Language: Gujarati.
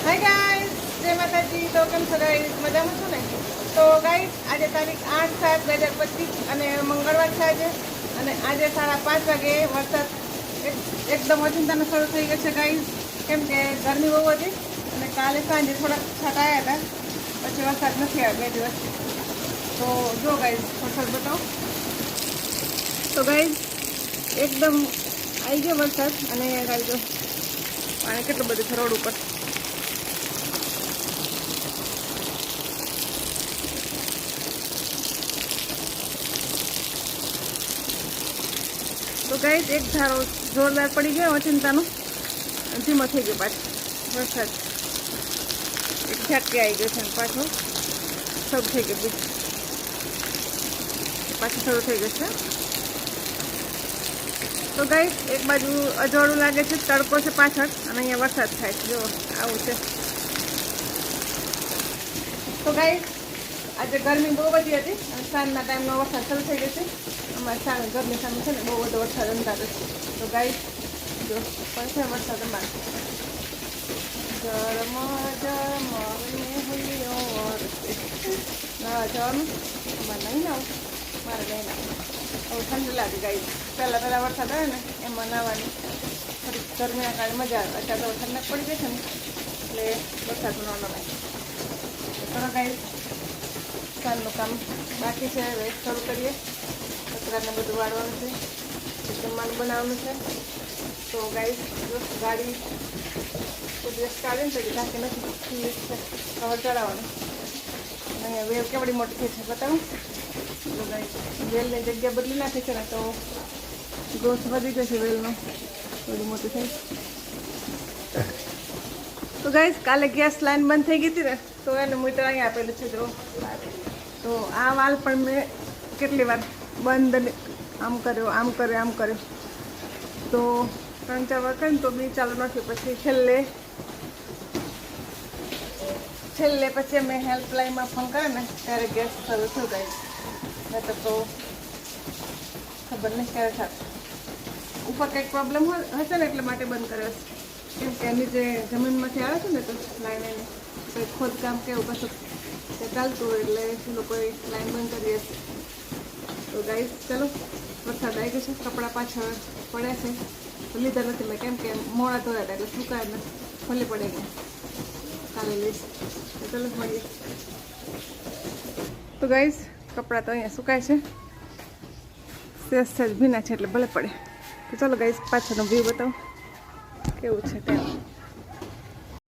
હાય ગાઈસ, જય માતાજી. તો કેમ છો ગાઈસ? મજામાં છો ને? તો ગાઈસ, આજે તારીખ 8/7/2025 અને મંગળવાર છે આજે. અને આજે 5:30 વાગે વરસાદ એકદમ ઓચિંતાનો શરૂ થઈ ગયો છે ગાઈસ. કેમ કે ગરમી બહુ હતી અને કાલે સાંજે થોડાક છાંટા આવ્યા હતા, પછી વરસાદ નથી આવ્યો 2 દિવસ. તો જો ગાઈસ વરસાદ બતાવો. તો ગાઈસ એકદમ આવી ગયો વરસાદ અને ગાઈસ જો પાણી કેટલું બધું છે રોડ ઉપર. તો ગાઈસ એક ધારો જોરદાર પડી ગયો ઓચિંતાનો, ધીમો થઈ ગયો પાછો વરસાદ. એક ઝાટકી આવી ગયો છે પાછો શરૂ થઈ ગયો, બીજ પાછું શરૂ થઈ ગયું છે. તો ગાઈસ એક બાજુ અજવાળું લાગે છે, તડકો છે પાછળ, અને અહીંયા વરસાદ થાય છે. જો આવું છે. તો ગાઈસ આજે ગરમી બહુ બધી હતી અને સાંજના ટાઈમનો વરસાદ શરૂ થઈ ગયો છે. અમારે સામે ઘરની સામે છે ને બહુ બધો વરસાદ અંધારો છે. તો ગાઈસ જો પણ છે વરસાદ અમારે. નાવા જવાનું અમારે નહીં આવું, મારે નહીં આવું. હવે ઠંડી લાગે ગાઈસ. પહેલાં વરસાદ આવે ને એમાં નાવાની થોડીક ગરમીના કારણે મજા આવે. અત્યારે તો ઠંડક પડી ગઈ છે ને એટલે વરસાદનું ન નવાય. ચલો ગાઈસ, સાંજનું કામ બાકી છે, હવે શરૂ કરીએ. કચરાને બધું વાળવાનું છે, જમવાનું બનાવવાનું છે. તો ગાઈસ જો ગાડી કોઈ દિવસ કાઢે ને તો ઢાંકી નથી છે, કવર ચડાવવાનું. અહીંયા વેવ કેવડી મોટી થઈ છે બતાવું. તો ગાઈસ વેલની જગ્યા બદલી નાખી છે ને તો ગ્રોથ વધી ગયો છે વેલનો, થોડી મોટી થઈ. તો ગાઈસ કાલે ગેસ લાઈન બંધ થઈ ગઈ હતી ને તો એનું મીટર અહીંયા આપેલું છે જો. તો આ વાલ પણ મેં કેટલી વાર બંધ આમ કર્યો તો 3-4 વાર કરીને તો બી ચાલુ નથી. પછી છેલ્લે પછી અમે હેલ્પલાઇનમાં ફોન કરે ને ત્યારે ગેસ શરૂ થયું ગાઈસ. નહીં તો ખબર નહીં ક્યારે થાય. ઉપર કંઈક પ્રોબ્લેમ હશે ને એટલે માટે બંધ કર્યો હશે. કેમ કે એની જે જમીનમાંથી આવે છે ને તો લાઈન એને કંઈક ખોદકામ કે એવું કશું તે ચાલતું હોય એટલે એ લોકોએ લાઈન બંધ કરી હશે. તો ગાઈસ ચલો, વરસાદ આવી ગયો છે, કપડાં પાછળ પડ્યા છે તો લીધા નથી મેં, કેમ કે મોડા ધોયા હતા એટલે સુકાય ને ખોલી પડે ગયા. કાલે લઈશ. તો ચલો મળીએ. તો ગાઈસ કપડાં તો અહીંયા સુકાય છે, સહેજ ભીના છે એટલે ભલે પડે. તો ચલો ગાઈસ પાછળનો વ્યૂ બતાવો કેવું છે ત્યાં.